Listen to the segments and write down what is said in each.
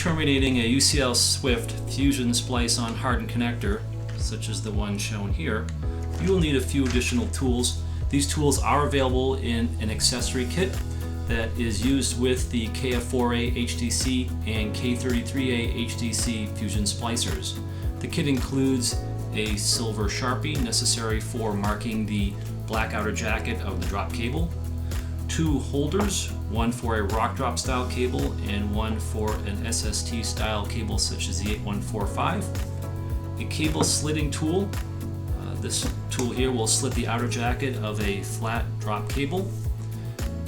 terminating a UCL Swift fusion splice-on hardened connector, such as the one shown here, you will need a few additional tools. These tools are available in an accessory kit that is used with the KF4A HDC and K33A HDC fusion splicers. The kit includes a silver Sharpie necessary for marking the black outer jacket of the drop cable, 2 holders, one for a rock drop style cable and one for an SST style cable such as the 8145, a cable slitting tool. This tool here will slit the outer jacket of a flat drop cable,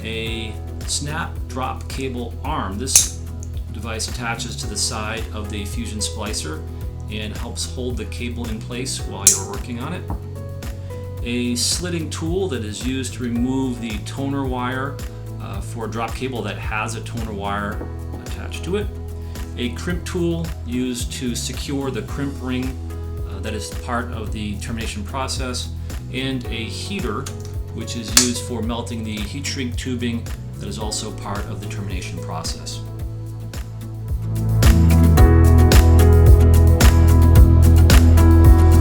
a snap drop cable arm. This device attaches to the side of the fusion splicer and helps hold the cable in place while you're working on it. A slitting tool that is used to remove the toner wire for a drop cable that has a toner wire attached to it. A crimp tool used to secure the crimp ring that is part of the termination process, and a heater which is used for melting the heat shrink tubing that is also part of the termination process.